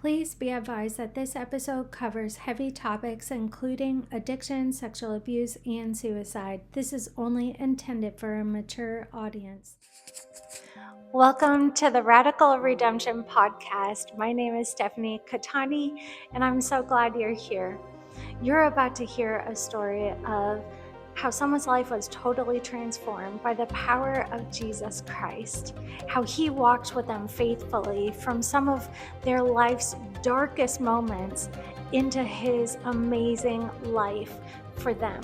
Please be advised that this episode covers heavy topics including addiction, sexual abuse, and suicide. This is only intended for a mature audience. Welcome to the Radical Redemption Podcast. My name is Stephanie Katani, and I'm so glad you're here. You're about to hear a story of how someone's life was totally transformed by the power of Jesus Christ, how he walked with them faithfully from some of their life's darkest moments into his amazing life for them.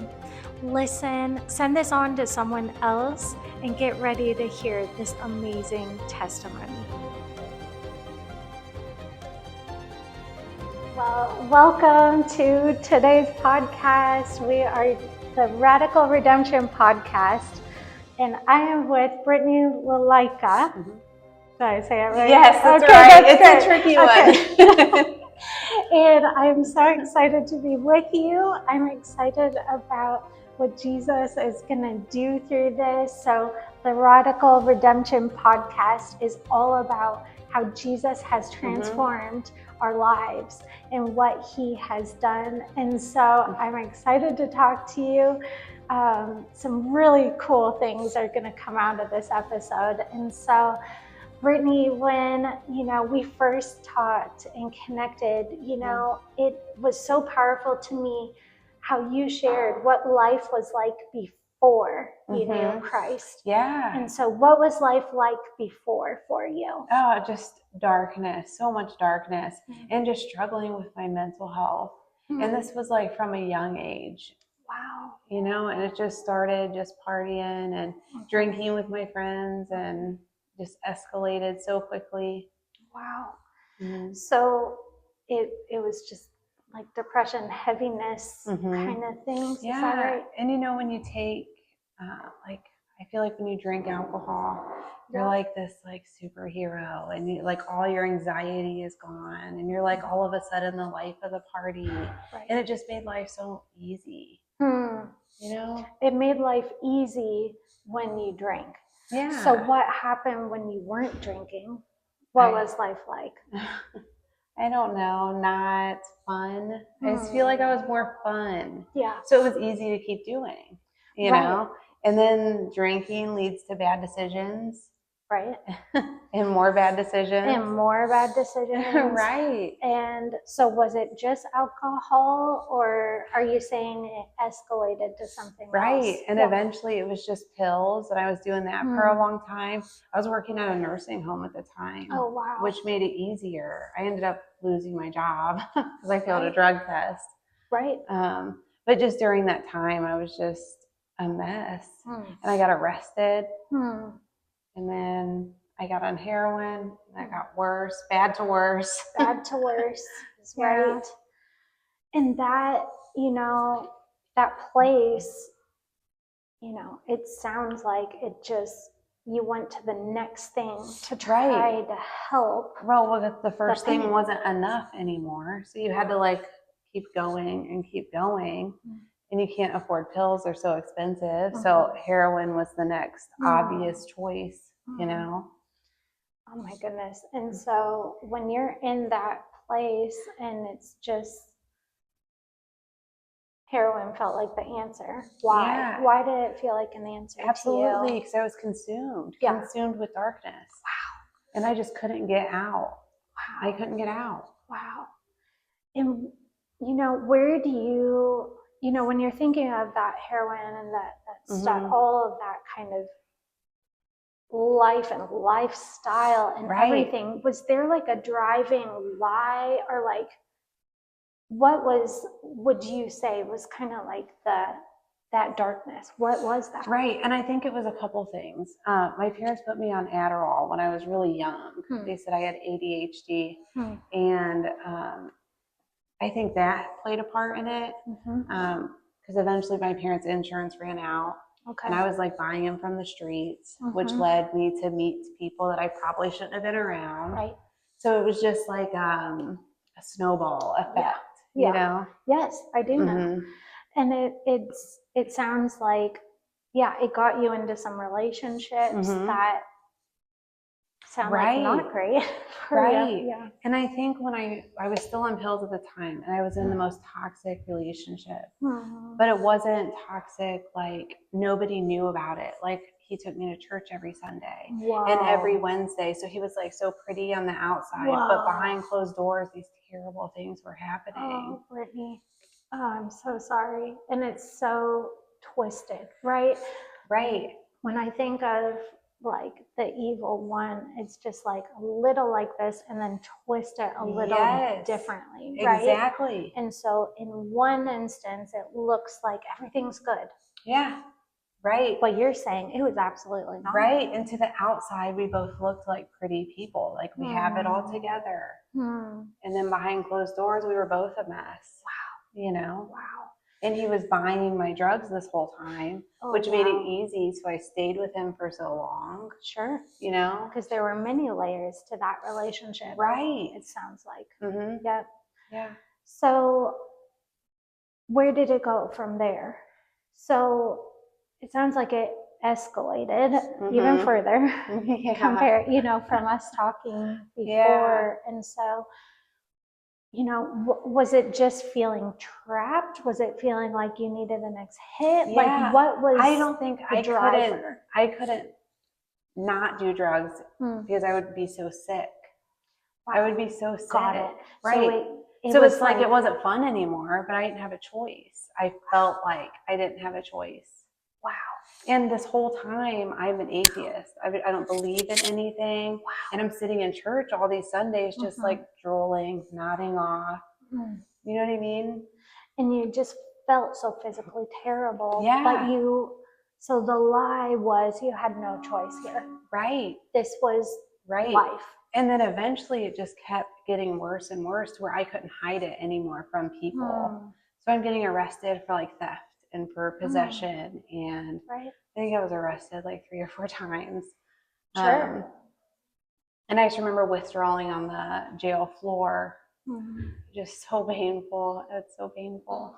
Listen, send this on to someone else, and get ready to hear this amazing testimony. Well, welcome to today's podcast. We are the Radical Redemption Podcast, and I am with Brittany Lalaika. Did I say it right? Yes, that's okay, right. That's it's a tricky one. And I'm so excited to be with you. I'm excited about what Jesus is going to do through this. So the Radical Redemption Podcast is all about how Jesus has transformed our lives and what he has done. And so I'm excited to talk to you. Some really cool things are going to come out of this episode. And so Brittany, when, we first talked and connected, it was so powerful to me how you shared what life was like before you knew Christ. Yeah. And so what was life like before for you? Oh, just darkness, so much darkness, and just struggling with my mental health. And this was like from a young age. Wow. And it just started just partying and drinking with my friends and just escalated so quickly. Wow. So it was just like depression, heaviness kind of things. Yeah. Is that right? And when you take, I feel like when you drink alcohol, you're like this like superhero, and you, like all your anxiety is gone, and you're like all of a sudden the life of the party, and it just made life so easy. It made life easy when you drank. Yeah. So what happened when you weren't drinking? What was life like? I don't know, not fun. I just feel like I was more fun. Yeah. So it was easy to keep doing, you know? And then drinking leads to bad decisions. Right. And more bad decisions. Right. And so was it just alcohol, or are you saying it escalated to something else? Right. And eventually it was just pills, and I was doing that for a long time. I was working at a nursing home at the time. Oh, wow. Which made it easier. I ended up losing my job because I failed a drug test. Right. But just during that time, I was just a mess. And I got arrested. And then I got on heroin, and that got worse, bad to worse. Bad to worse, right? And that, that place, it sounds like it just, you went to the next thing to try to help. Well, the first thing wasn't enough anymore. So you had to like keep going and keep going. And you can't afford pills, they're so expensive. So heroin was the next obvious choice, Oh my goodness. And so when you're in that place and it's just, heroin felt like the answer. Why? Yeah. Why did it feel like an answer? Absolutely, because I was consumed with darkness. Wow. And I just couldn't get out. Wow. I couldn't get out. Wow. And, where do you, when you're thinking of that heroin and that stuff, all of that kind of life and lifestyle and everything, was there like a driving why, or like what would you say was kind of like that darkness? What was that? Right. And I think it was a couple things. My parents put me on Adderall when I was really young. They said I had ADHD. And I think that played a part in it. Because eventually my parents' insurance ran out. Okay. And I was like buying them from the streets, which led me to meet people that I probably shouldn't have been around. Right. So it was just like a snowball effect, you know? Yes, I do know. And it sounds like, it got you into some relationships that sound like not great. Right. Yeah. And I think when I was still on pills at the time, and I was in the most toxic relationship, but it wasn't toxic, like nobody knew about it. Like he took me to church every Sunday and every Wednesday. So he was like so pretty on the outside, but behind closed doors, these terrible things were happening. Oh, Brittany, I'm so sorry. And it's so twisted, right? Right. When I think of like the evil one, it's just like a little like this and then twist it a little differently, right? Exactly. And so in one instance, it looks like everything's good. Yeah. Right. But you're saying it was absolutely not. Right. And to the outside, we both looked like pretty people. Like we have it all together. And then behind closed doors, we were both a mess. Wow. You know? Wow. And he was buying my drugs this whole time, which made it easy. So I stayed with him for so long. Sure. You know? Because there were many layers to that relationship. Right. It sounds like. Yep. Yeah. So where did it go from there? So it sounds like it escalated even further compared, from us talking before. Yeah. And so, was it just feeling trapped? Was it feeling like you needed the next hit? Yeah. Like what was I don't think the driver? I couldn't not do drugs because I would be so sick. Wow. I would be so sick. Got it. Right. So it's like it wasn't fun anymore, but I didn't have a choice. I felt like I didn't have a choice. Wow. And this whole time, I'm an atheist. I don't believe in anything. Wow. And I'm sitting in church all these Sundays, just like drooling, nodding off. You know what I mean? And you just felt so physically terrible. Yeah. But so the lie was you had no choice here. Right. This was life. And then eventually it just kept getting worse and worse to where I couldn't hide it anymore from people. So I'm getting arrested for like theft and for possession. And I think I was arrested like 3 or 4 times. Sure. And I just remember withdrawing on the jail floor. Just so painful. It's so painful.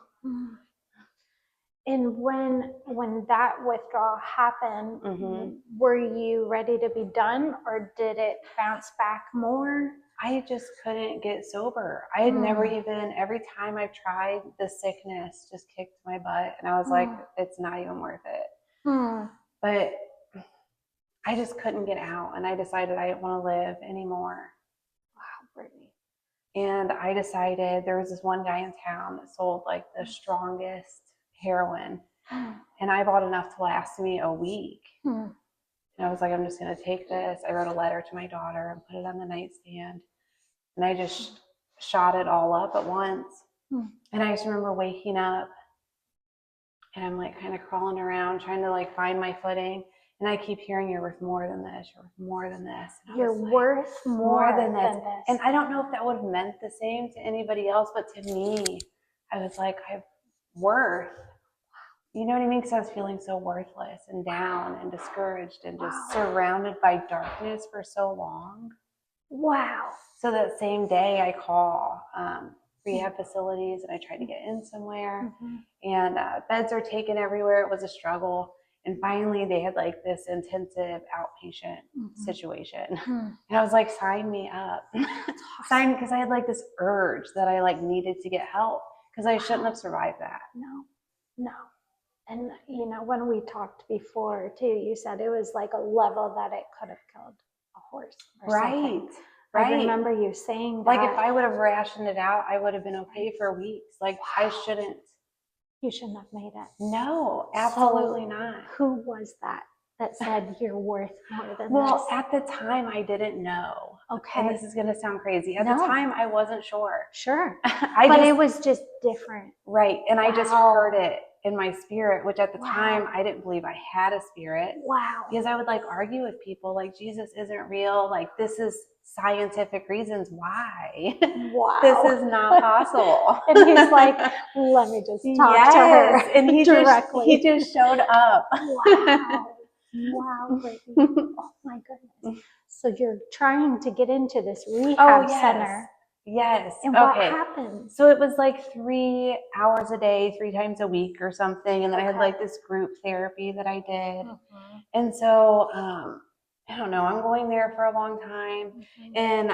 And when that withdrawal happened, were you ready to be done, or did it bounce back more? I just couldn't get sober. I had never even, every time I've tried, the sickness just kicked my butt. And I was like, it's not even worth it. But I just couldn't get out. And I decided I didn't want to live anymore. Wow, Brittany. And I decided there was this one guy in town that sold like the strongest heroin. And I bought enough to last me a week. And I was like, I'm just going to take this. I wrote a letter to my daughter and put it on the nightstand. And I just shot it all up at once. And I just remember waking up and I'm like kind of crawling around, trying to like find my footing. And I keep hearing, you're worth more than this. You're worth more than this. You're worth more than this. And I don't know if that would have meant the same to anybody else, but to me, I was like, I'm worth. You know what I mean? Because I was feeling so worthless and down and discouraged and just surrounded by darkness for so long. Wow. So that same day I call rehab facilities and I try to get in somewhere and beds are taken everywhere. It was a struggle. And finally they had like this intensive outpatient situation. And I was like, sign me up. Sign, because I had like this urge that I like needed to get help because I shouldn't have survived that. No. And, when we talked before, too, you said it was like a level that it could have killed a horse or something. Right. I remember you saying that. Like, if I would have rationed it out, I would have been okay for weeks. Like, I shouldn't. You shouldn't have made it. No, absolutely not. Who was that said you're worth more than this? Well, at the time, I didn't know. Okay. And this is going to sound crazy. At the time, I wasn't sure. Sure. But it was just different. Right. And I just heard it in my spirit, which at the time I didn't believe I had a spirit. Wow. Because I would like argue with people like Jesus isn't real. Like this is scientific reasons why. Wow. This is not possible. And he's like, let me just talk to her. And he directly. He just showed up. Wow. Wow, Brittany. Oh my goodness. So you're trying to get into this rehab center. Yes. And what happened? So it was like 3 hours a day, 3 times a week or something. And then I had like this group therapy that I did. And so I don't know, I'm going there for a long time. And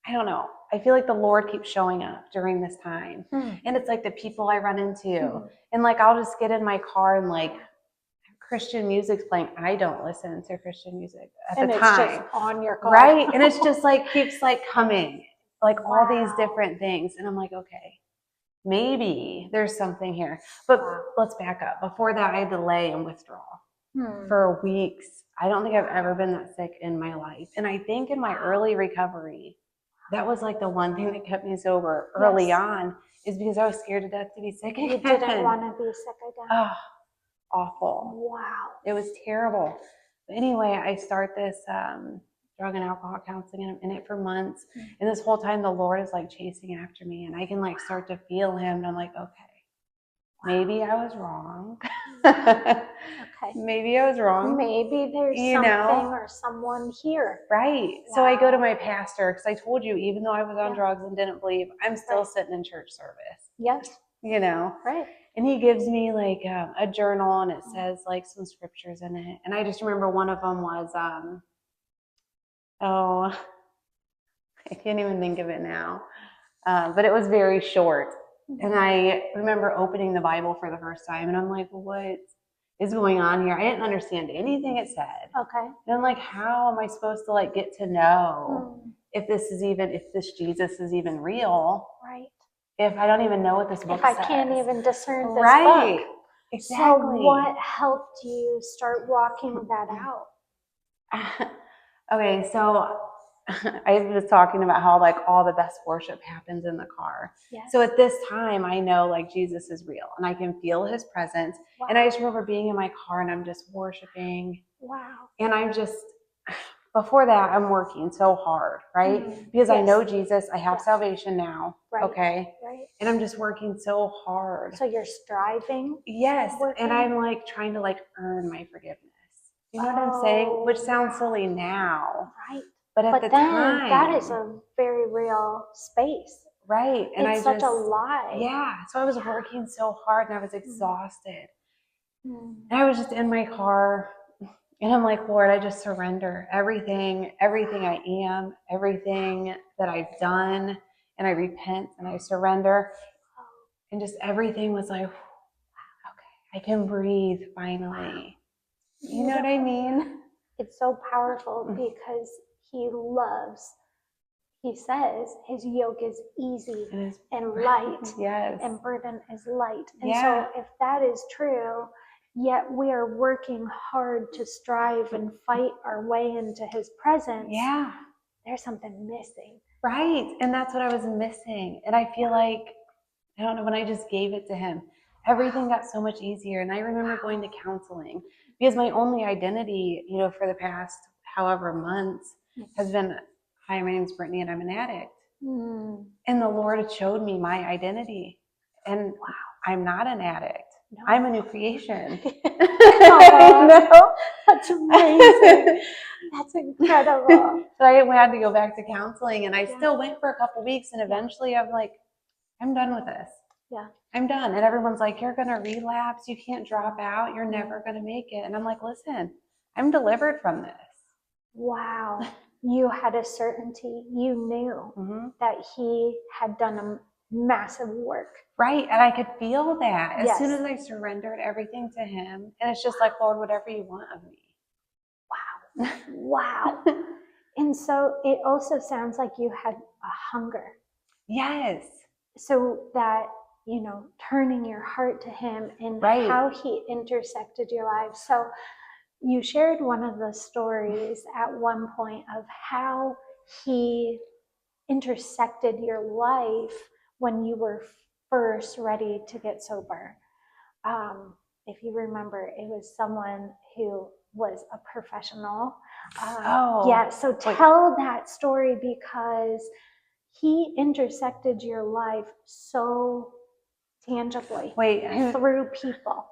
I don't know, I feel like the Lord keeps showing up during this time. And it's like the people I run into. And like, I'll just get in my car and like, Christian music's playing. I don't listen to Christian music at the time. It's just on your car. Right? And it's just like, keeps like coming, like all these different things. And I'm like, okay, maybe there's something here. But let's back up. Before that, I had to lay and withdraw for weeks. I don't think I've ever been that sick in my life. And I think in my early recovery, that was like the one thing that kept me sober early on, is because I was scared to death to be sick again. You didn't want to be sick again. Oh, awful. Wow. It was terrible. But anyway, I start this drug and alcohol counseling, and I'm in it for months. And this whole time the Lord is like chasing after me, and I can like start to feel him. And I'm like, okay, maybe I was wrong. Maybe I was wrong. Maybe there's something or someone here. Right. Wow. So I go to my pastor, because I told you, even though I was on drugs and didn't believe, I'm still sitting in church service. Yes. You know? Right. And he gives me like a journal, and it says like some scriptures in it. And I just remember one of them was, I can't even think of it now. But it was very short. And I remember opening the Bible for the first time, and I'm like, what is going on here? I didn't understand anything it said. Okay. And I'm like, how am I supposed to like get to know if this Jesus is even real? Right. If I don't even know what this book says. If I can't even discern this book. Exactly. So what helped you start walking that out? Okay, so I was talking about how like all the best worship happens in the car. Yes. So at this time, I know like Jesus is real, and I can feel his presence. Wow. And I just remember being in my car, and I'm just worshiping. Wow. And I'm just, before that, I'm working so hard, right? Because I know Jesus, I have salvation now. Right. Okay. Right. And I'm just working so hard. So you're striving? Yes. Working? And I'm like trying to like earn my forgiveness. You know what I'm saying? Which sounds silly now. Right. But at the time, that is a very real space. Right. And it's such a lie. Yeah. So I was working so hard, and I was exhausted. And I was just in my car, and I'm like, Lord, I just surrender everything I am, everything that I've done, and I repent and I surrender. And just everything was like, okay, I can breathe finally. You know what I mean? It's so powerful because he says his yoke is easy and light. Yes. And burden is light. And so if that is true, yet we are working hard to strive and fight our way into his presence. Yeah. There's something missing. Right. And that's what I was missing. And I feel like, I don't know, when I just gave it to him, everything got so much easier. And I remember going to counseling, because my only identity, you know, for the past however months has been, hi, my name's Brittany and I'm an addict. And the Lord showed me my identity. And I'm not an addict. No. I'm a new creation. No, that's amazing. That's incredible. So I had to go back to counseling, and I still went for a couple weeks, and eventually I'm like, I'm done with this. Yeah. I'm done. And everyone's like, you're going to relapse. You can't drop out. You're never going to make it. And I'm like, listen, I'm delivered from this. Wow. You had a certainty. You knew that he had done a massive work. Right. And I could feel that as soon as I surrendered everything to him. And it's just like, Lord, whatever you want of me. Wow. Wow. And so it also sounds like you had a hunger. Yes. So that, you know, turning your heart to him and how he intersected your life. So you shared one of the stories at one point of how he intersected your life when you were first ready to get sober. If you remember, it was someone who was a professional. So tell that story, because he intersected your life so tangibly through people.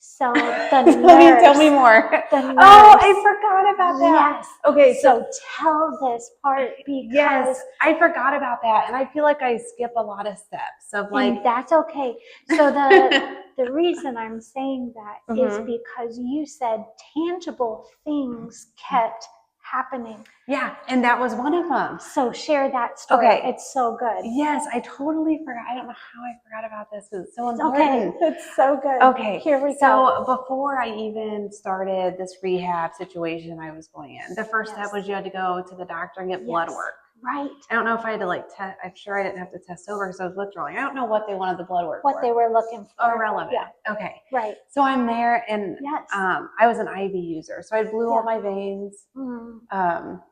So the Please tell me more. Oh, I forgot about that. Yes. Okay, so tell this part because yes, I forgot about that, and I feel like I skip a lot of steps of like. And that's okay. So the reason I'm saying that is because you said tangible things kept happening. Yeah, and that was one of them. So share that story. Okay. It's so good. Yes, I totally forgot. I don't know how I forgot about this. It's so important. Okay, it's so good. Okay, here we go. So before I even started this rehab situation I was going in, the first step was you had to go to the doctor and get blood work. Right. I don't know if I had to like test. I'm sure I didn't have to test over because I was withdrawing. I don't know what they wanted the blood work for. What they were looking for. Irrelevant. Yeah. Okay. Right. So I'm there, and I was an IV user, so I blew all my veins,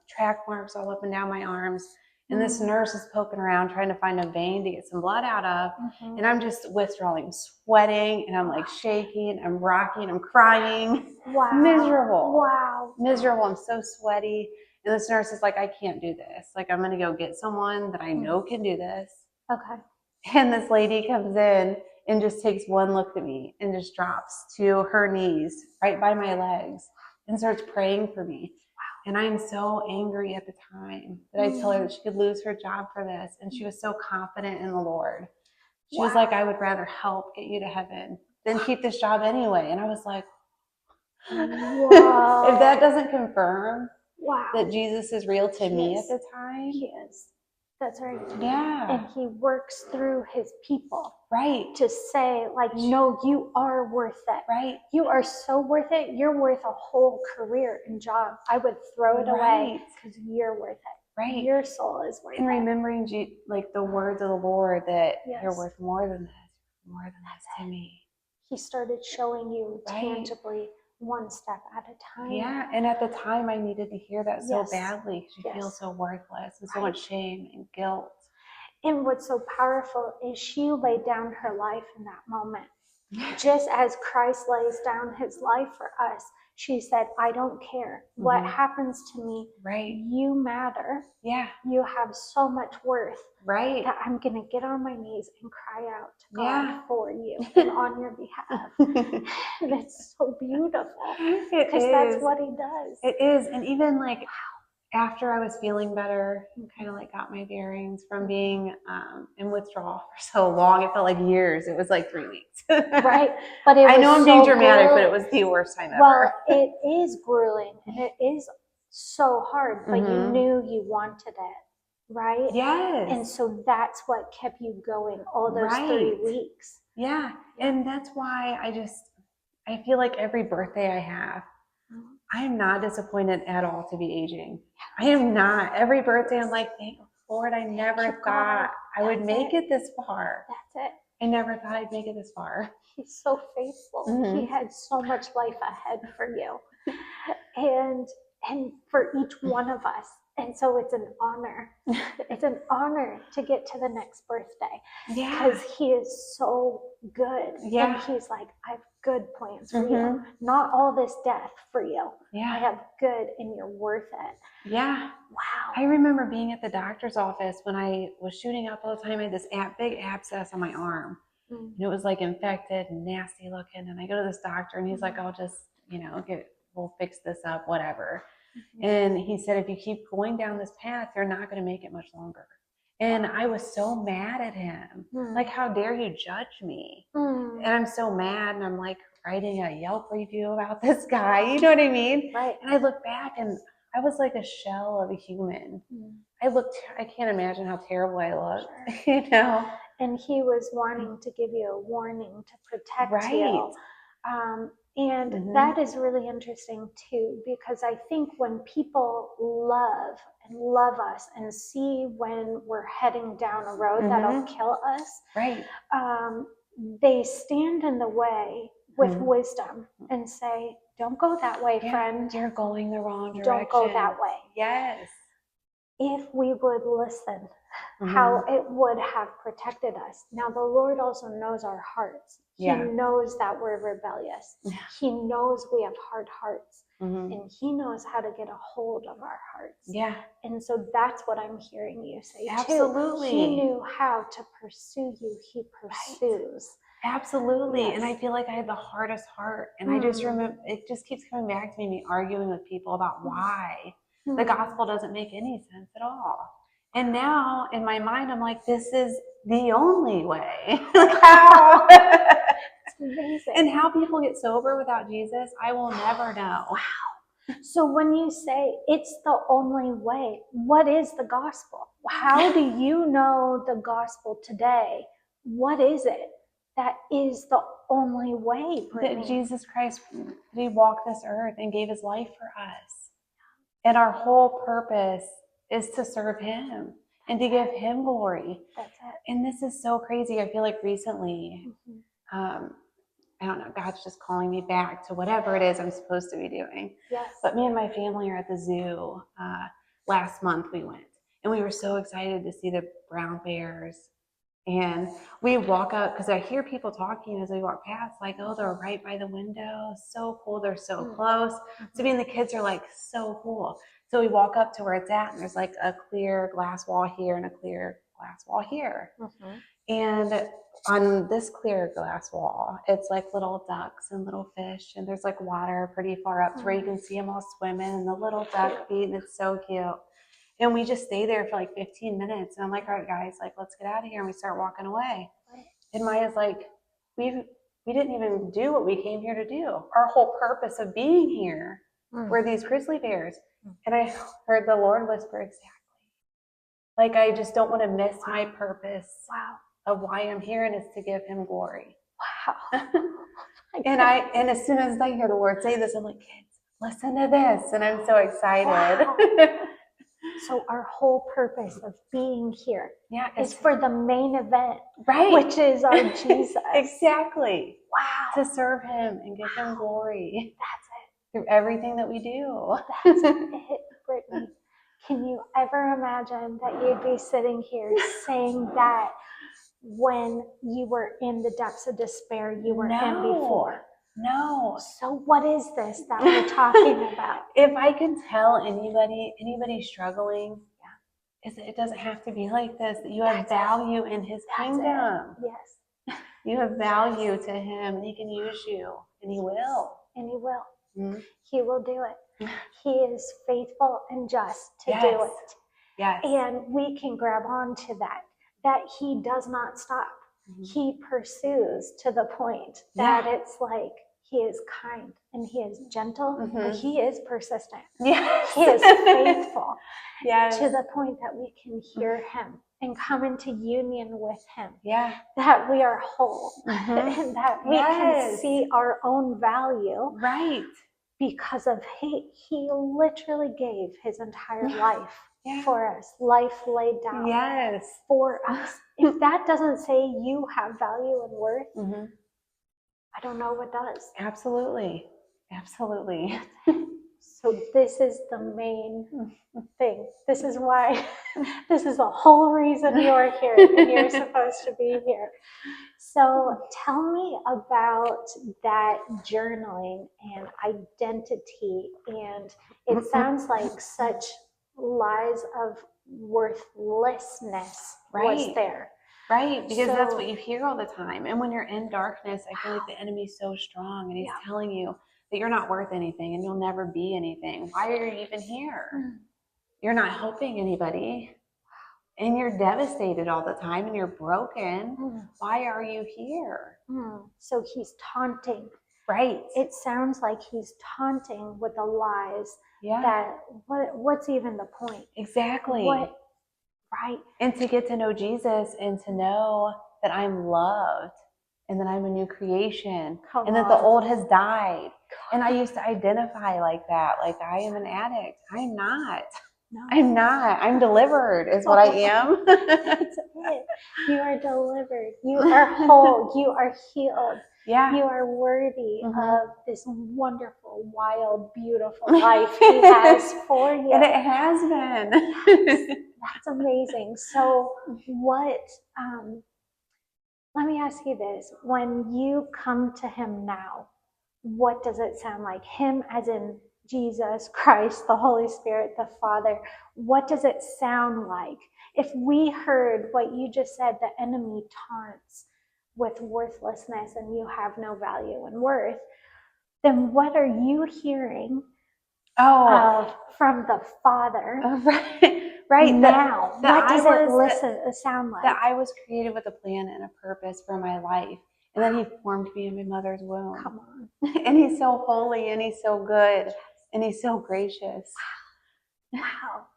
track marks all up and down my arms. And this nurse is poking around trying to find a vein to get some blood out of. And I'm just withdrawing, sweating, and I'm like shaking, I'm rocking, I'm crying. Wow. Miserable. Wow. Miserable. I'm so sweaty. And this nurse is like, I can't do this. Like, I'm going to go get someone that I know can do this. Okay. And this lady comes in and just takes one look at me and just drops to her knees right by my legs and starts praying for me. And I'm so angry at the time that I tell her that she could lose her job for this. And she was so confident in the Lord. She was like, I would rather help get you to heaven than keep this job anyway. And I was like, wow. If that doesn't confirm that Jesus is real to me at the time. He is. That's right. Yeah. And he works through his people. Right. To say, like, no, you are worth it. Right. You are so worth it. You're worth a whole career and job. I would throw it away because you're worth it. Right. Your soul is worth it. And remembering like the words of the Lord that you're worth more than this, more than this to me. He started showing you tangibly one step at a time. Yeah, and at the time I needed to hear that so badly because you feel so worthless and so much shame and guilt. And what's so powerful is she laid down her life in that moment. Just as Christ lays down his life for us, she said, I don't care what happens to me. Right. You matter. Yeah. You have so much worth. Right. That I'm going to get on my knees and cry out to God for you and on your behalf. And it's so beautiful. Because that's what he does. It is. And even like after I was feeling better, kind of like got my bearings from being in withdrawal for so long. It felt like years. It was like 3 weeks. Right. But I know I'm being dramatic, but it was the worst time ever. Well, it is grueling and it is so hard, but you knew you wanted it. Right? Yes. And so that's what kept you going all those 3 weeks. Yeah. And that's why I feel like every birthday I have, I am not disappointed at all to be aging. I am not. Every birthday I'm like, thank Lord, I never thought I would make it this far. That's it. I never thought I'd make it this far. He's so faithful. He had so much life ahead for you. And for each one of us. And so it's an honor. It's an honor to get to the next birthday. Yeah. Because he is so good. Yeah. And he's like, I have good plans for you. Not all this death for you. Yeah. I have good and you're worth it. Yeah. Wow. I remember being at the doctor's office when I was shooting up all the time. I had this big abscess on my arm. And it was like infected and nasty looking. And I go to this doctor and he's like, I'll just, we'll fix this up, whatever. And he said, if you keep going down this path, you're not going to make it much longer. And I was so mad at him. Like, how dare you judge me? And I'm so mad. And I'm like writing a Yelp review about this guy. You know what I mean? Right. And I look back and I was like a shell of a human. I can't imagine how terrible I looked, And he was wanting to give you a warning to protect you. And that is really interesting too, because I think when people love us and see when we're heading down a road that'll kill us, they stand in the way with wisdom and say, don't go that way, friend. You're going the wrong direction. Don't go that way. Yes. If we would listen, how it would have protected us. Now, the Lord also knows our hearts. He knows that we're rebellious. He knows we have hard hearts. And he knows how to get a hold of our hearts. Yeah. And so that's what I'm hearing you say. Absolutely. Too. He knew how to pursue you. He pursues. Absolutely. Yes. And I feel like I had the hardest heart. And I just remember, it just keeps coming back to me arguing with people about why the gospel doesn't make any sense at all. And now in my mind, I'm like, this is the only way. How? It's amazing. And how people get sober without Jesus, I will never know. Wow. So when you say it's the only way, what is the gospel? How do you know the gospel today? What is it that is the only way, Brittany? That Jesus Christ, he walked this earth and gave his life for us. And our whole purpose is to serve him and to give him glory. That's it. And this is so crazy. I feel like recently, I don't know, God's just calling me back to whatever it is I'm supposed to be doing. Yes. But me and my family are at the zoo. Last month we went, and we were so excited to see the brown bears. And we walk up, because I hear people talking as we walk past, like, oh, they're right by the window. So cool. They're so close. So me and the kids are like, so cool. So we walk up to where it's at, and there's like a clear glass wall here and a clear glass wall here. And on this clear glass wall, it's like little ducks and little fish, and there's like water pretty far up to where you can see them all swimming, and the little duck feet, and it's so cute. And we just stay there for like 15 minutes. And I'm like, all right, guys, like, let's get out of here. And we start walking away. And Maya's like, we didn't even do what we came here to do. Our whole purpose of being here were these grizzly bears. And I heard the Lord whisper, exactly. Like, I just don't want to miss my purpose of why I'm here, and it's to give him glory. Wow. And as soon as I hear the Lord say this, I'm like, kids, listen to this. And I'm so excited. Wow. So our whole purpose of being here is for the main event, which is our Jesus. Exactly. Wow. To serve him and give him glory. That's it. Through everything that we do. That's it, Brittany. Can you ever imagine that you'd be sitting here saying that when you were in the depths of despair you were in before? No. So what is this that we're talking about? If I can tell anybody struggling, it doesn't have to be like this, that you have value in his kingdom. Yes. You have value to him, and he can use you, and he will. And he will. He will do it. He is faithful and just to do it. Yes. And we can grab on to that he does not stop. He pursues to the point that it's like he is kind and he is gentle, but he is persistent. Yes. He is faithful to the point that we can hear him and come into union with him. That we are whole and that we can see our own value. Because of he literally gave his entire life for us. Life laid down for us. If that doesn't say you have value and worth, I don't know what does. Absolutely. So this is the main thing. This is why, this is the whole reason you're here and you're supposed to be here. So tell me about that journaling and identity. And it sounds like such lies of worthlessness was there. Because that's what you hear all the time. And when you're in darkness, I feel like the enemy's so strong, and he's telling you that you're not worth anything and you'll never be anything. Why are you even here? You're not helping anybody. And you're devastated all the time, and you're broken. Why are you here? So he's taunting. It sounds like he's taunting with the lies. That what's even the point? Exactly. And to get to know Jesus and to know that I'm loved and that I'm a new creation and that the old has died. And I used to identify like that. Like, I am an addict. I'm not. No. I'm not. I'm delivered is what I am. That's it. You are delivered. You are whole. You are healed. You are worthy of this wonderful, wild, beautiful life he has for you. And it has been. That's amazing. So what, let me ask you this. When you come to him now, what does it sound like? Him as in Jesus Christ, the Holy Spirit, the Father. What does it sound like? If we heard what you just said, the enemy taunts, with worthlessness and you have no value and worth, then what are you hearing from the Father? Right. Now, what does it sound like? That I was created with a plan and a purpose for my life. And then he formed me in my mother's womb. Come on. And he's so holy and he's so good and he's so gracious. Wow.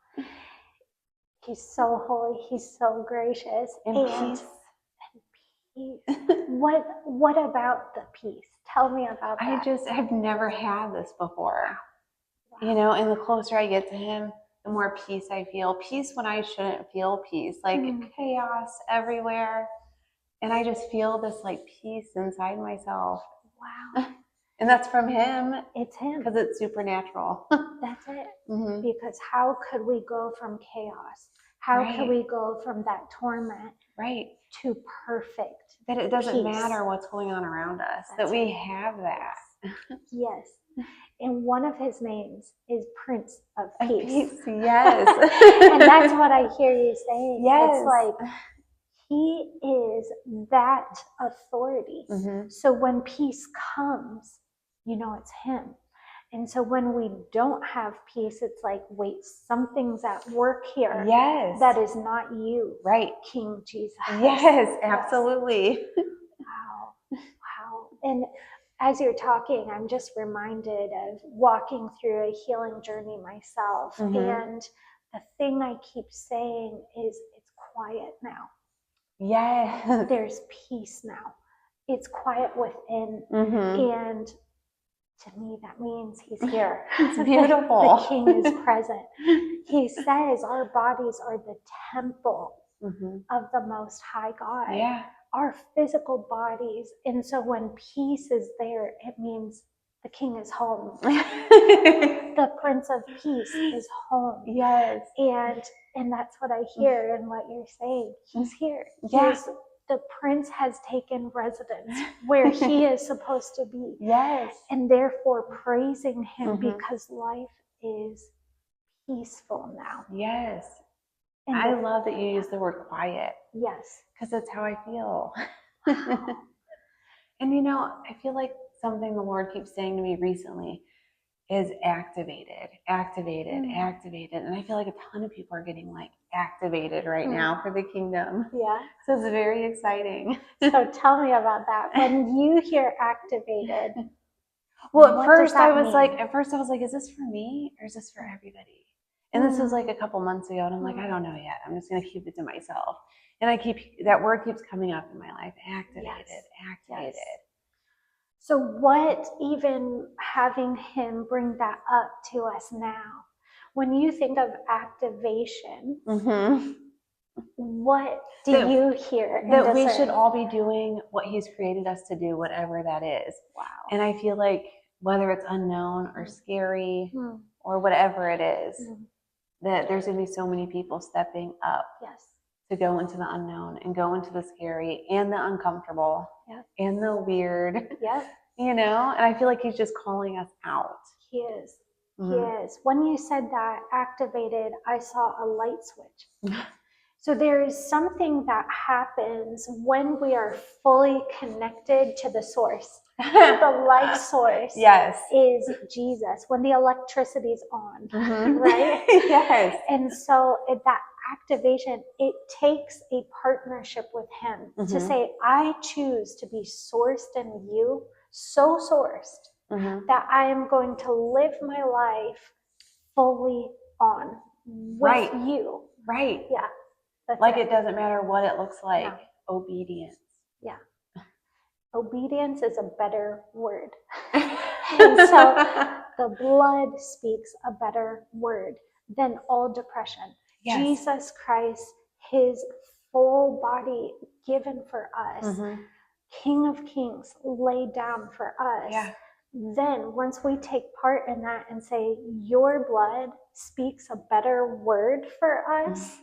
He's so holy. He's so gracious. And peace. And peace. What about the peace? Tell me about that. I've never had this before. Wow. And the closer I get to him, the more peace I feel. Peace when I shouldn't feel peace. Like chaos everywhere. And I just feel this like peace inside myself. Wow. And that's from him. It's him. Because it's supernatural. That's it. Because how could we go from chaos? How could we go from that torment to perfect? That it doesn't peace. matter what's going on around us. That we have that. Yes. And one of his names is Prince of Peace. Yes. And that's what I hear you saying. Yes. It's like he is that authority. So when peace comes, it's him. And so when we don't have peace, it's like, wait, something's at work here. Yes. That is not you. Right. King Jesus. Yes, absolutely. Wow. And as you're talking, I'm just reminded of walking through a healing journey myself. And the thing I keep saying is, it's quiet now. Yes. There's peace now. It's quiet within. And to me, that means he's here. It's beautiful. The King is present. He says our bodies are the temple of the Most High God. Yeah. Our physical bodies. And so when peace is there, it means the King is home. The Prince of Peace is home. Yes. And that's what I hear in what you're saying. He's here. Yes. The Prince has taken residence where he is supposed to be. Yes. And therefore praising him because life is peaceful now. Yes. And I love that you use the word quiet. Yes. Because that's how I feel. And I feel like something the Lord keeps saying to me recently is activated. And I feel like a ton of people are getting like activated right now for the kingdom. Yeah. So it's very exciting. So tell me about that. When you hear activated, well, at first I was like, is this for me or is this for everybody? And this was like a couple months ago, and I'm like, I don't know yet. I'm just going to keep it to myself. And that word keeps coming up in my life. Activated. Yes. So what, even having him bring that up to us now, when you think of activation, what do you hear? That we should all be doing what he's created us to do, whatever that is. Wow. And I feel like whether it's unknown or scary or whatever it is, that there's going to be so many people stepping up to go into the unknown and go into the scary and the uncomfortable and the weird. And I feel like he's just calling us out. He is. He is. When you said that, activated, I saw a light switch. So there is something that happens when we are fully connected to the source. The life source is Jesus. When the electricity is on, right? Yes. And so that activation, it takes a partnership with him to say, I choose to be sourced in you, so sourced, that I am going to live my life fully on with you. Right. Yeah. Like it doesn't matter what it looks like. No. Obedience. Yeah. Obedience is a better word. And so the blood speaks a better word than all depression. Yes. Jesus Christ, his full body given for us, King of Kings laid down for us. Yeah. Then once we take part in that and say, your blood speaks a better word for us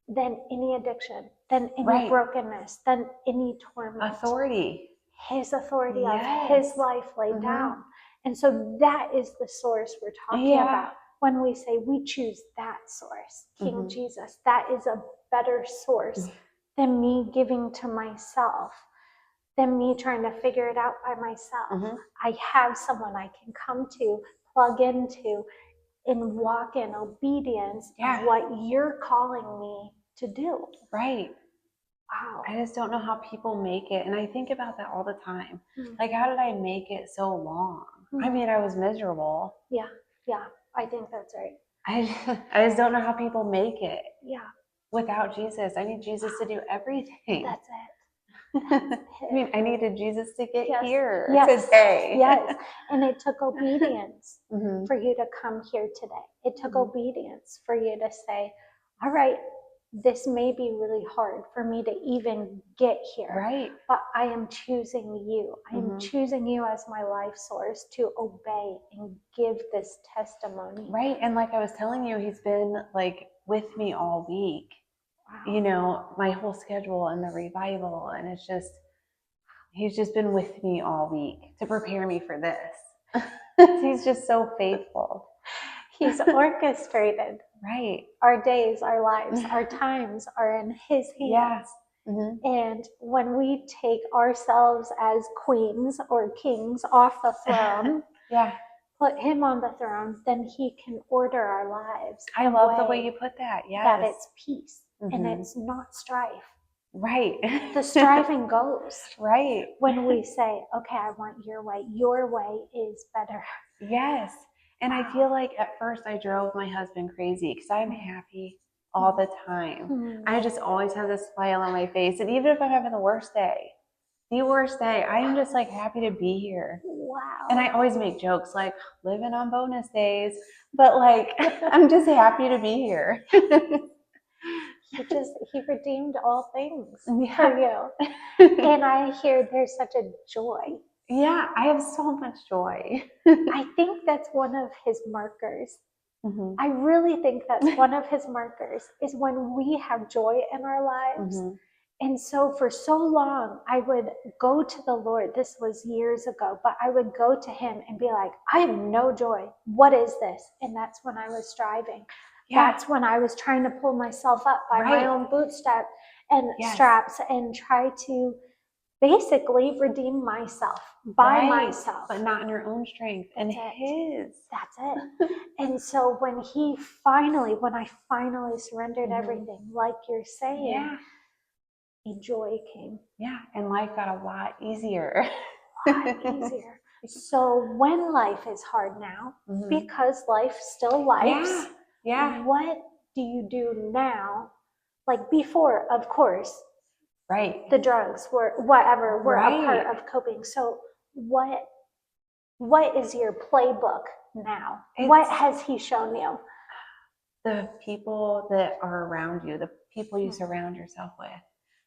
than any addiction, than any brokenness, than any torment. Authority. His authority of his life laid down. And so that is the source we're talking about. When we say we choose that source, King Jesus, that is a better source than me giving to myself. than me trying to figure it out by myself. Mm-hmm. I have someone I can come to, plug into, and walk in obedience of what you're calling me to do. Right. Wow. I just don't know how people make it. And I think about that all the time. Like, how did I make it so long? I mean, I was miserable. Yeah. I think that's right. I just don't know how people make it. Yeah. Without Jesus. I need Jesus to do everything. That's it. I mean, I needed Jesus to get here today. Yes. And it took obedience for you to come here today. It took obedience for you to say, all right, this may be really hard for me to even get here. Right. But I am choosing you. I am choosing you as my life source to obey and give this testimony. Right. And like I was telling you, he's been like with me all week. Wow. You know, my whole schedule and the revival. And it's just, he's just been with me all week to prepare me for this. He's just so faithful. He's orchestrated. Right. Our days, our lives, our times are in his hands. Yeah. And when we take ourselves as queens or kings off the throne, put him on the throne, then he can order our lives. I love the way you put that. Yes. That it's peace and it's not strife. Right. The striving goes. Right. When we say, okay, I want your way. Your way is better. Yes. And I feel like at first I drove my husband crazy because I'm happy all the time. I just always have this smile on my face. And even if I'm having the worst day, I am just like happy to be here. Wow. And I always make jokes like living on bonus days, but like I'm just happy to be here. He redeemed all things for you. And I hear there's such a joy. Yeah, I have so much joy. I think that's one of his markers. I really think that's one of his markers is when we have joy in our lives. And so for so long, I would go to the Lord. This was years ago, but I would go to him and be like, I have no joy. What is this? And that's when I was striving. Yeah. That's when I was trying to pull myself up by my own bootstrap and straps and try to basically redeem myself by myself. But not in your own strength and his. That's it. And so when I finally surrendered everything, like you're saying, a joy came. Yeah, and life got a lot easier. So when life is hard now, because life still lives, what do you do now? Like before, of course, the drugs were whatever were a part of coping. So what is your playbook now? What has he shown you? The people that are around you, the people you surround yourself with.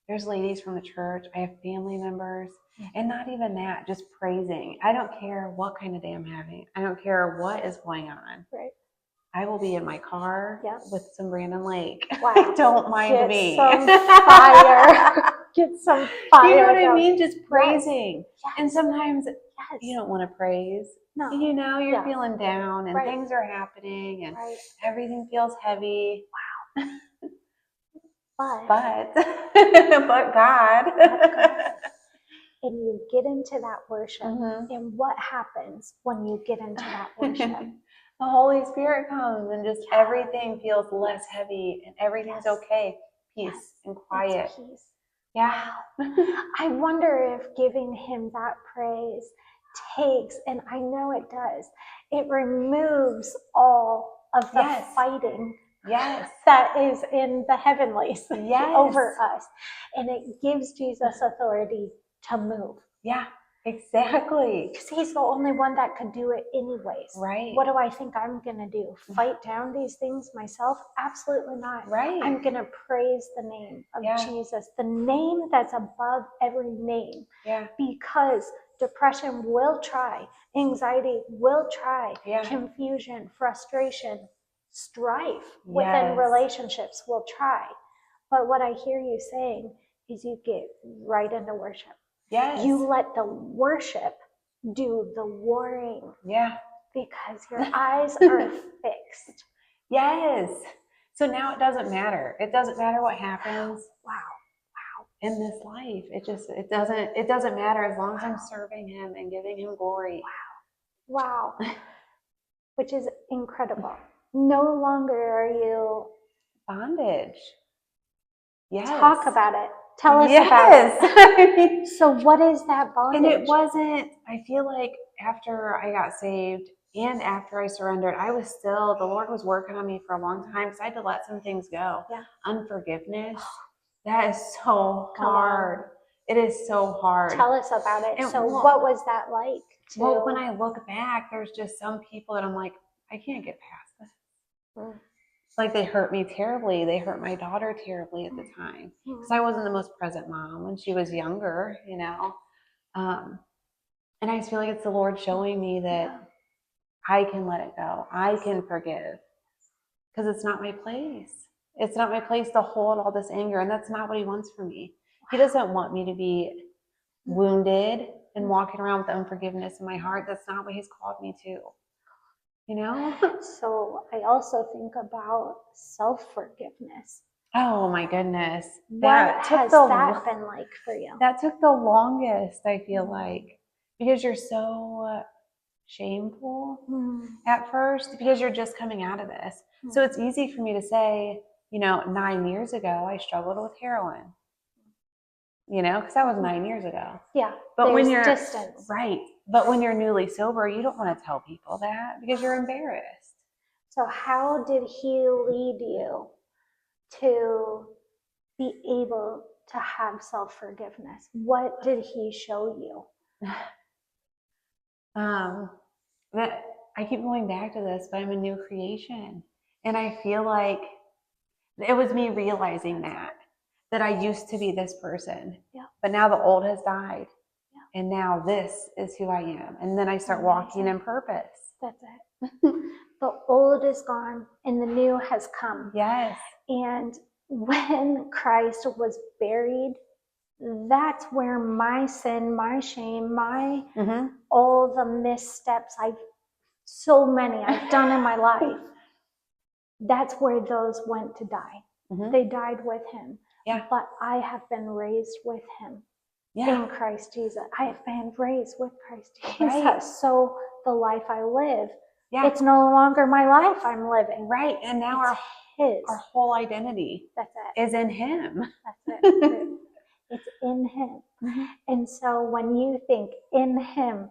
There's ladies from the church. I have family members. And not even that, just praising. I don't care what kind of day I'm having. I don't care what is going on. Right. I will be in my car with some Brandon Lake. Wow. I don't mind me. Some fire. Get some fire. You know what I mean? Just praising. Yes. And sometimes you don't want to praise. No. You know, you're feeling down and things are happening and everything feels heavy. Wow. But God. And you get into that worship. And what happens when you get into that worship? The Holy Spirit comes and just everything feels less heavy and everything's okay. Peace and quiet. It's peace. Yeah. I wonder if giving him that praise takes, and I know it does, it removes all of the fighting that is in the heavenlies over us. And it gives Jesus authority to move. Yeah, exactly. Because he's the only one that could do it anyways. Right. What do I think I'm going to do? Fight down these things myself? Absolutely not. Right. I'm going to praise the name of Jesus, the name that's above every name. Yeah. Because depression will try, anxiety will try, confusion, frustration, strife within relationships will try. But what I hear you saying is you get right into worship. Yes. You let the worship do the warring. Yeah. Because your eyes are fixed. Yes. So now it doesn't matter. It doesn't matter what happens. Wow. in this life. It doesn't matter as long as I'm serving him and giving him glory. Wow. Which is incredible. No longer are you bondage. Yes. Talk about it. Tell us about it. So what is that bondage? And it wasn't, I feel like after I got saved and after I surrendered, the Lord was working on me for a long time because I had to let some things go. Yeah. Unforgiveness, that is so hard. It is so hard. Tell us about it. And what was that like? Well, when I look back, there's just some people that I'm like, I can't get past this. Like they hurt me terribly. They hurt my daughter terribly at the time because I wasn't the most present mom when she was younger, you know. And I just feel like it's the Lord showing me that I can let it go. I can forgive because it's not my place. It's not my place to hold all this anger, and that's not what he wants for me. He doesn't want me to be wounded and walking around with unforgiveness in my heart. That's not what he's called me to. You know? So I also think about self-forgiveness. Oh my goodness. What has that been like for you? That took the longest, I feel like, because you're so shameful at first because you're just coming out of this. So it's easy for me to say, 9 years ago, I struggled with heroin, because that was 9 years ago. Yeah. But when you're distance. Right. But when you're newly sober, you don't want to tell people that because you're embarrassed. So how did he lead you to be able to have self-forgiveness? What did he show you? That I keep going back to this, but I'm a new creation. And I feel like it was me realizing that I used to be this person. Yeah. But now the old has died. Yeah. And now this is who I am. And then I start walking in purpose. That's it. The old is gone and the new has come. Yes. And when Christ was buried, that's where my sin, my shame, all the missteps I've done in my life, that's where those went to die. They died with him. Yeah. But I have been raised with him in Christ Jesus. I have been raised with Christ Jesus. Right. So the life I live, it's no longer my life I'm living. Right. And now our whole identity is in him. That's it. It's in him. And so when you think in him,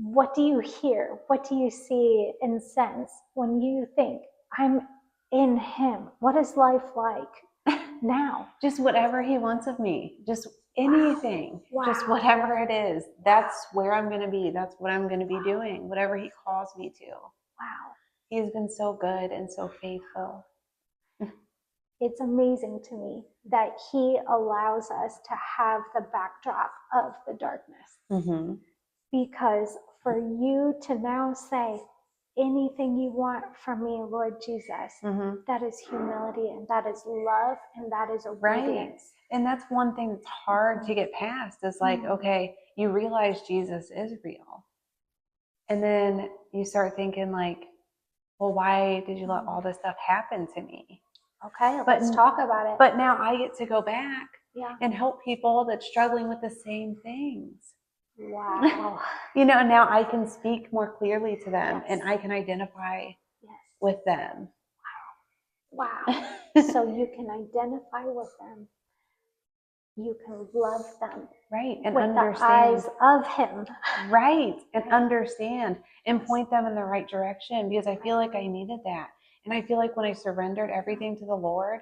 what do you hear? What do you see and sense when you think I'm in him? What is life like now? Just whatever he wants of me. Just anything. Wow. Just whatever it is. That's where I'm going to be. That's what I'm going to be doing. Whatever he calls me to. Wow. He's been so good and so faithful. It's amazing to me that he allows us to have the backdrop of the darkness. Because for you to now say, anything you want from me, Lord Jesus, that is humility and that is love and that is obedience. Right. And that's one thing that's hard to get past is like, okay, you realize Jesus is real. And then you start thinking like, well, why did you let all this stuff happen to me? Okay, let's talk about it. But now I get to go back and help people that's struggling with the same things. Wow. Now I can speak more clearly to them and I can identify with them. Wow. So you can identify with them. You can love them. Right. And with understand. The eyes of him. Right. And understand and point them in the right direction because I feel like I needed that. And I feel like when I surrendered everything to the Lord,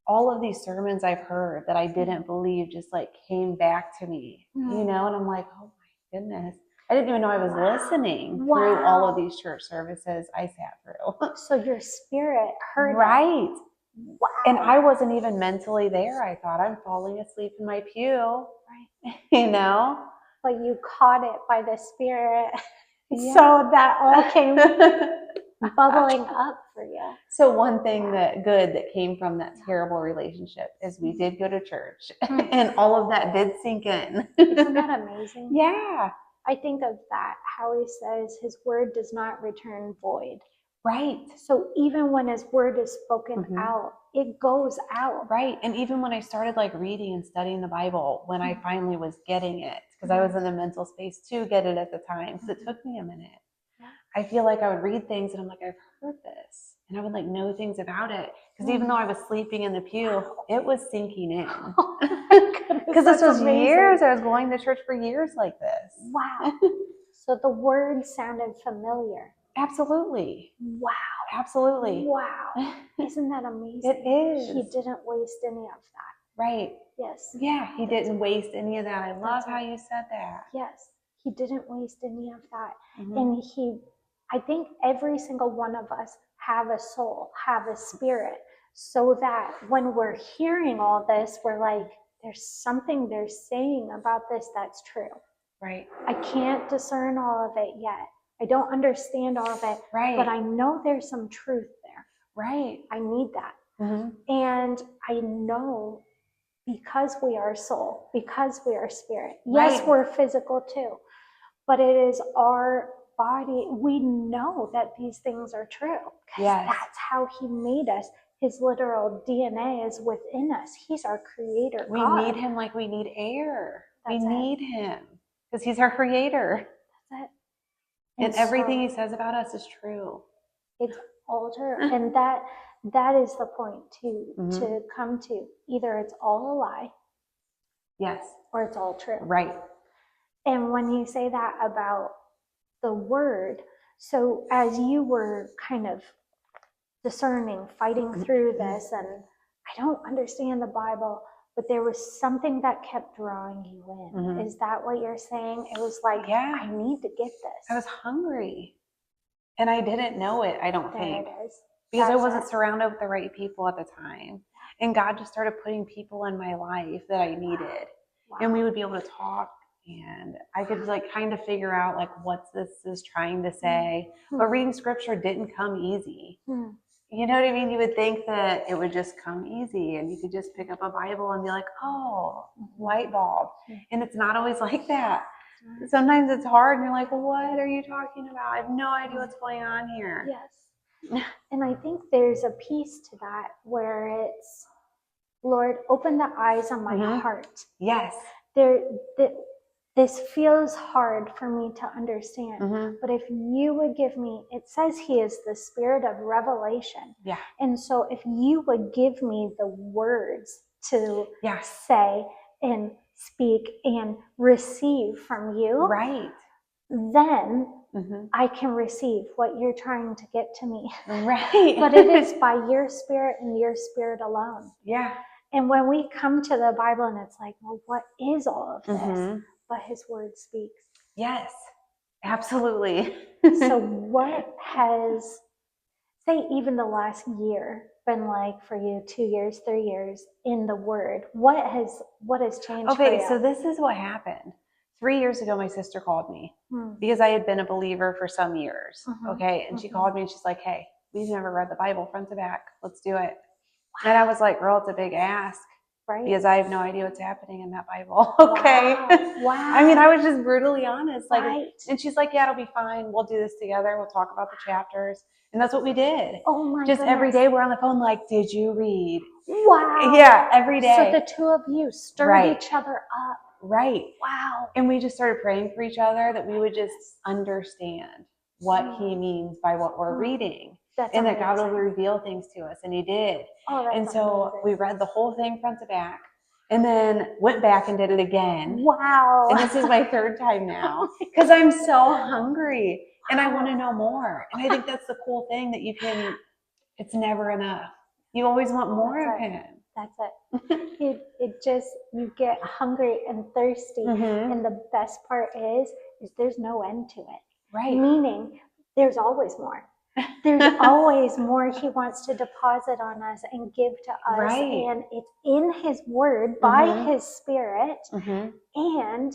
all of these sermons I've heard that I didn't believe just like came back to me, and I'm like, oh my goodness. I didn't even know I was listening through all of these church services I sat through. So your spirit heard right. it. Wow. And I wasn't even mentally there. I thought I'm falling asleep in my pew, right. But you caught it by the Spirit. Yeah. So that all came bubbling up for you. So one thing that came from that terrible relationship is we did go to church and all of that did sink in. Isn't that amazing? Yeah. I think of that, how he says his word does not return void. Right. So even when his word is spoken out, it goes out. Right. And even when I started like reading and studying the Bible, when I finally was getting it, because I was in the mental space to get it at the time, because it took me a minute. I feel like I would read things and I'm like, I've heard this. And I would like know things about it. Because even though I was sleeping in the pew, it was sinking in. Because this was years. I was going to church for years like this. Wow. So the word sounded familiar. Absolutely. Wow. Absolutely. Wow. Isn't that amazing? It is. He didn't waste any of that. Right. Yes. Yeah, he didn't waste any of that. I love how you said that. Yes. He didn't waste any of that. And I think every single one of us have a soul, have a spirit, so that when we're hearing all this, we're like, there's something they're saying about this that's true. Right. I can't discern all of it yet. I don't understand all of it, but I know there's some truth there. Right. I need that. And I know, because we are soul, because we are spirit. Yes, we're physical too, but it is our body. We know that these things are true. Yes. That's how he made us. His literal DNA is within us. He's our creator. We need him like we need air. We need him because he's our creator. That's it. And everything he says about us is true. It's all true. And that is the point to come to. Either it's all a lie. Yes. Or it's all true. Right. And when you say that about the word, so as you were kind of discerning, fighting through this, and I don't understand the Bible, but there was something that kept drawing you in. Is that what you're saying? It was like, I need to get this. I was hungry. And I didn't know it, I don't think. There it is. Because I wasn't surrounded with the right people at the time. And God just started putting people in my life that I needed. Wow. And we would be able to talk, and I could like kind of figure out like what this is trying to say. But reading scripture didn't come easy. You know what I mean? You would think that it would just come easy and you could just pick up a Bible and be like, oh, light bulb. And it's not always like that. Sometimes it's hard and you're like, well, what are you talking about? I have no idea what's going on here. Yes. And I think there's a piece to that where it's, Lord, open the eyes of my heart. Yes. This feels hard for me to understand, but if you would give me, it says he is the spirit of revelation. Yeah. And so if you would give me the words to say and speak and receive from you, then I can receive what you're trying to get to me. Right. But it is by your spirit and your spirit alone. Yeah. And when we come to the Bible and it's like, well, what is all of this? But his word speaks. Yes, absolutely. So what has, say even the last year, been like for you? 2 years, 3 years in the word? What has changed for you? Okay, so this is what happened. 3 years ago, my sister called me because I had been a believer for some years. Okay, and she called me and she's like, hey, we've never read the Bible front to back. Let's do it. Wow. And I was like, girl, it's a big ask. Right. Because I have no idea what's happening in that Bible. Okay. Wow. I mean, I was just brutally honest. Like, and she's like, yeah, it'll be fine. We'll do this together. We'll talk about the chapters. And that's what we did. Oh my goodness. Just every day we're on the phone like, did you read? Wow. Yeah, every day. So the two of you stirred each other up. Right. Wow. And we just started praying for each other that we would just understand what he means by what we're reading. That's and amazing. That God will reveal things to us, and he did. Oh, that's and so amazing. We read the whole thing front to back, and then went back and did it again. Wow. And this is my third time now because I'm so hungry and I want to know more. And I think that's the cool thing that you can, it's never enough. You always want more of him. That's it. It just, you get hungry and thirsty. And the best part is there's no end to it. Right. Meaning there's always more. There's always more he wants to deposit on us and give to us. Right. And it's in his word by his spirit. And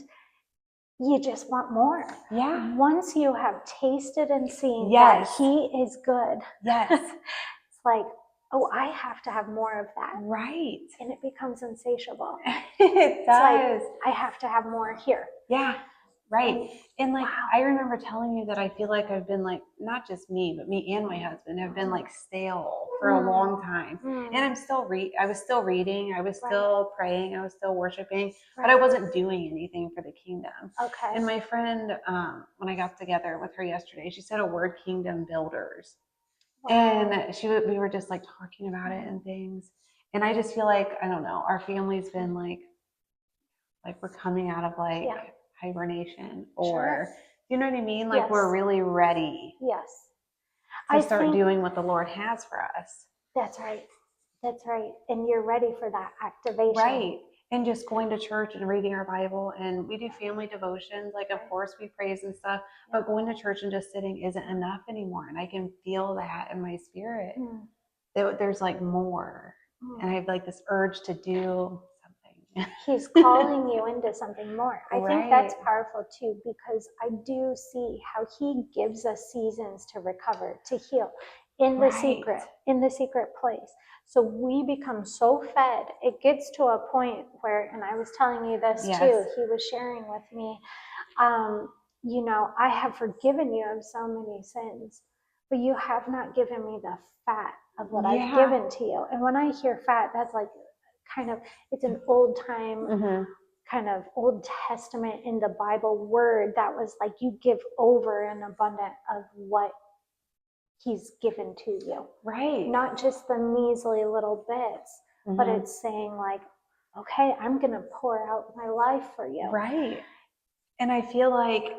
you just want more. Yeah. Once you have tasted and seen that he is good. Yes. It's like, oh, I have to have more of that. Right. And it becomes insatiable. It does. Like, I have to have more here. Yeah. Right. And like, I remember telling you that I feel like I've been like, not just me, but me and my husband have been like stale for a long time. And I'm still I was still reading, I was still praying, I was still worshiping, but I wasn't doing anything for the kingdom. Okay. And my friend, when I got together with her yesterday, she said a word, kingdom builders. Wow. And we were just like talking about it and things. And I just feel like, I don't know, our family's been like we're coming out of like hibernation, or you know what I mean? Like we're really ready. Yes. To start doing what the Lord has for us. That's right. That's right. And you're ready for that activation. Right. And just going to church and reading our Bible, and we do family devotions. Like, of course, we praise and stuff, but going to church and just sitting isn't enough anymore. And I can feel that in my spirit. That there's like more. And I have like this urge to do something. He's calling you into something more. I think that's powerful too, because I do see how he gives us seasons to recover, to heal in the secret place. So we become so fed. It gets to a point where, and I was telling you this too, he was sharing with me, you know, I have forgiven you of so many sins, but you have not given me the fat of what I've given to you. And when I hear fat, that's like kind of, it's an old time kind of Old Testament in the Bible word that was like you give over an abundant of what he's given to you. Right. Not just the measly little bits, but it's saying like, okay, I'm going to pour out my life for you. Right. And I feel like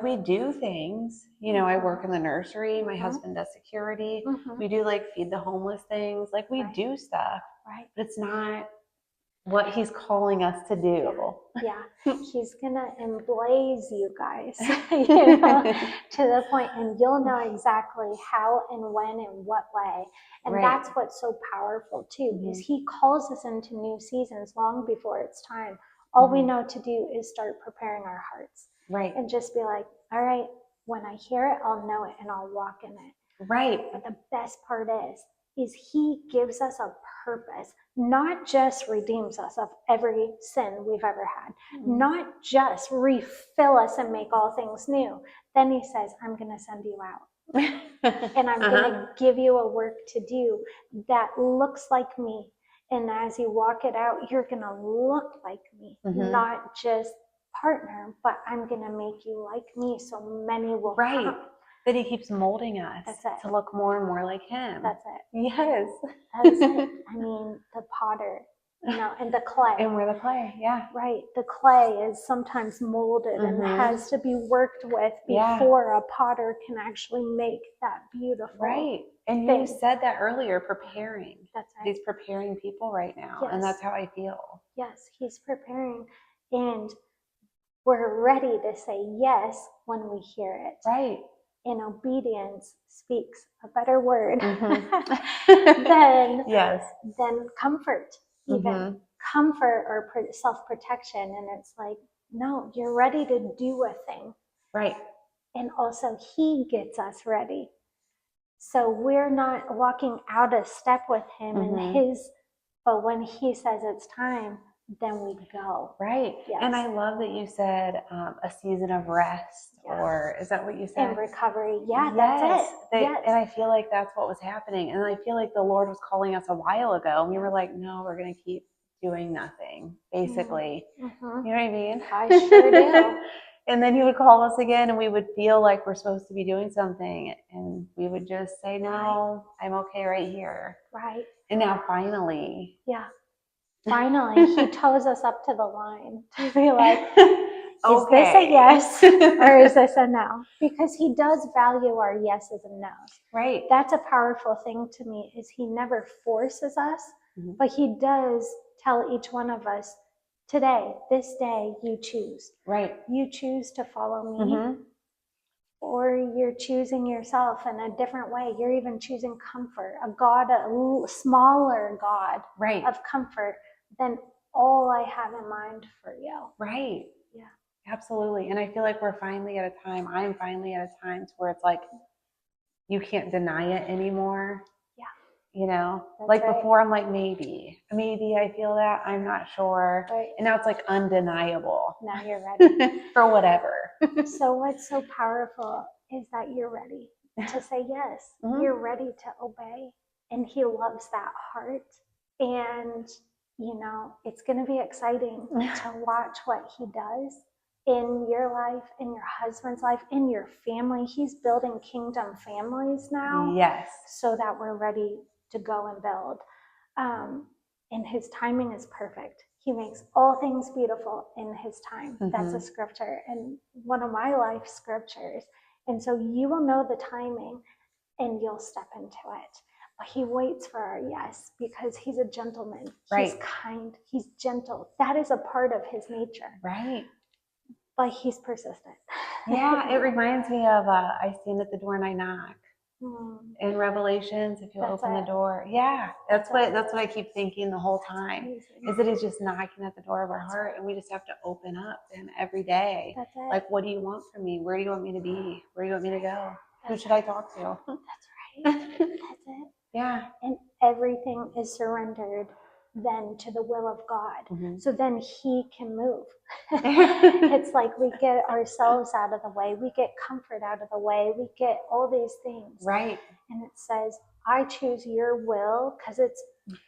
we do things, you know, I work in the nursery, my husband does security, we do like feed the homeless things, like we do stuff, but it's not what he's calling us to do. Yeah. He's gonna emblaze you guys, you know, to the point, and you'll know exactly how and when and what way. And that's what's so powerful too, is he calls us into new seasons long before it's time. All we know to do is start preparing our hearts. Right. And just be like, all right, when I hear it, I'll know it and I'll walk in it. Right. But the best part is he gives us a purpose, not just redeems us of every sin we've ever had, not just refill us and make all things new. Then he says, I'm going to send you out. And I'm going to give you a work to do that looks like me. And as you walk it out, you're going to look like me, not just partner, but I'm going to make you like me so many will come. That he keeps molding us to look more and more like him. That's it. Yes. That's it. I mean, the potter, you know, and the clay. And we're the clay, Right. The clay is sometimes molded and has to be worked with before a potter can actually make that beautiful. Right. And you said that earlier, preparing. That's right. He's preparing people right now. And that's how I feel. Yes, he's preparing. And we're ready to say yes when we hear it. Right. And obedience speaks a better word than comfort, even comfort or self-protection. And it's like, no, you're ready to do a thing. Right. And also he gets us ready. So we're not walking out of step with him and but when he says it's time, then we go. Right. Yes. And I love that you said a season of rest, or is that what you said? And recovery. Yeah, that's it. And I feel like that's what was happening. And I feel like the Lord was calling us a while ago. And we were like, no, we're going to keep doing nothing, basically. You know what I mean? I sure do. And then he would call us again and we would feel like we're supposed to be doing something. And we would just say, no, I'm okay right here. Right. And now finally. Yeah. Finally, he toes us up to the line to be like, is this a yes or is this a no? Because he does value our yeses and nos. Right. That's a powerful thing to me, is he never forces us, but he does tell each one of us, today, this day, you choose. Right. You choose to follow me, or you're choosing yourself in a different way. You're even choosing comfort, a God, a smaller God of comfort than all I have in mind for you. Right. Yeah. Absolutely. And I feel like I'm finally at a time to where it's like, you can't deny it anymore. Yeah. You know, that's like before I'm like, maybe I feel that, I'm not sure. Right. And now it's like undeniable. Now you're ready. For whatever. So what's so powerful is that you're ready to say yes. You're ready to obey. and he loves that heart. And, you know, it's going to be exciting to watch what he does in your life, in your husband's life, in your family. He's building kingdom families now. Yes. So that we're ready to go and build. And his timing is perfect. He makes all things beautiful in his time. That's a scripture and one of my life scriptures. And so you will know the timing and you'll step into it. But he waits for our yes because he's a gentleman. He's kind. He's gentle. That is a part of his nature. Right. But he's persistent. Yeah, it reminds me of I stand at the door and I knock. In Revelations, if you open the door, that's what I keep thinking the whole time. Is that he's just knocking at the door of our heart, and we just have to open up to him every day. That's it. Like, what do you want from me? Where do you want me to be? Where do you want me to go? Who should I talk to? That's right. That's it. Yeah. And everything is surrendered then to the will of God. So then he can move. It's like we get ourselves out of the way. We get comfort out of the way. We get all these things. Right. And it says, I choose your will because it's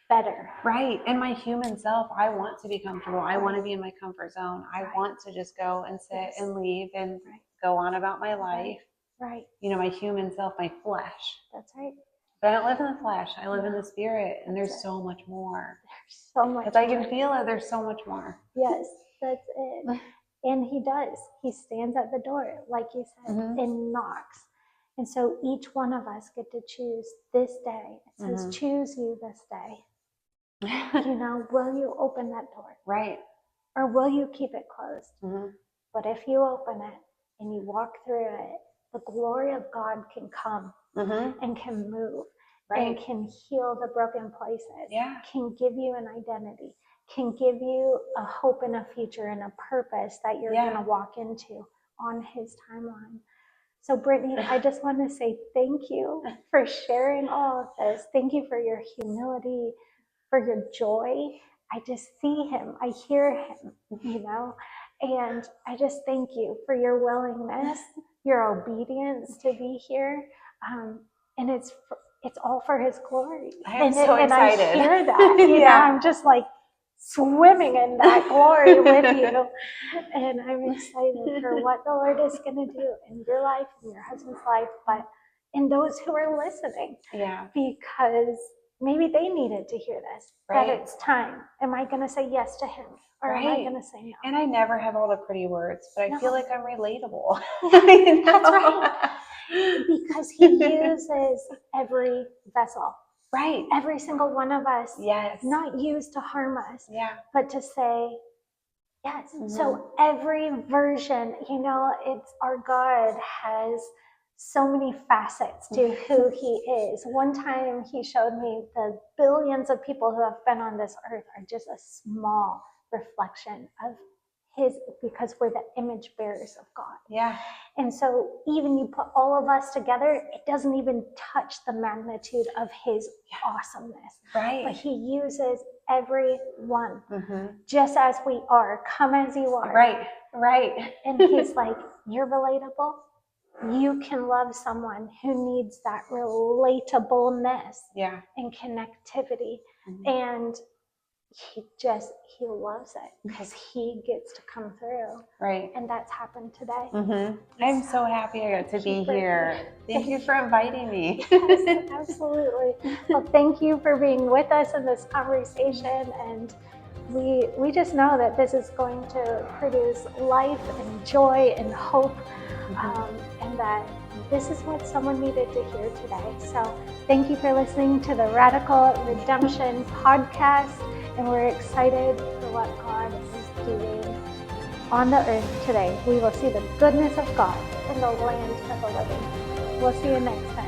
better. Right. And my human self, I want to be comfortable. I want to be in my comfort zone. I want to just go and sit and leave and go on about my life. Right. You know, my human self, my flesh. That's right. But I don't live in the flesh. I live in the spirit. And there's so much more. There's so much. Because I can feel it. There's so much more. Yes, that's it. And he does. He stands at the door, like you said, and knocks. And so each one of us get to choose this day. It says, choose you this day. You know, will you open that door? Right. Or will you keep it closed? But if you open it and you walk through it, the glory of God can come and can move and can heal the broken places, can give you an identity, can give you a hope and a future and a purpose that you're going to walk into on his timeline. So Brittany, I just want to say thank you for sharing all of this. Thank you for your humility, for your joy. I just see him. I hear him, you know, and I just thank you for your willingness, your obedience to be here. And it's all for his glory. I am so excited. I hear that. You know, I'm just like swimming in that glory with you. And I'm excited for what the Lord is going to do in your life, in your husband's life, but in those who are listening. Yeah. Because maybe they needed to hear this, that it's time. Am I going to say yes to him? Or am I going to say no? And I never have all the pretty words, but I feel like I'm relatable. That's right. Because he uses every vessel. Right. Every single one of us. Yes. Not used to harm us. Yeah. But to say yes. So every version, you know, it's our God has so many facets to who he is. One time he showed me the billions of people who have been on this earth are just a small reflection of his, because we're the image bearers of God. Yeah. And so even you put all of us together, it doesn't even touch the magnitude of his awesomeness. Right. But he uses every one, just as we are. Come as you are. Right. Right. And he's like, you're relatable. You can love someone who needs that relatableness and connectivity. And he loves it because he gets to come through. Right. And that's happened today. I'm so happy I got to be here. Thank you for inviting me. Yes, absolutely. Well, thank you for being with us in this conversation. And we just know that this is going to produce life and joy and hope. And that this is what someone needed to hear today. So thank you for listening to the Radical Redemption podcast. And we're excited for what God is doing on the earth today. We will see the goodness of God in the land of the living. We'll see you next time.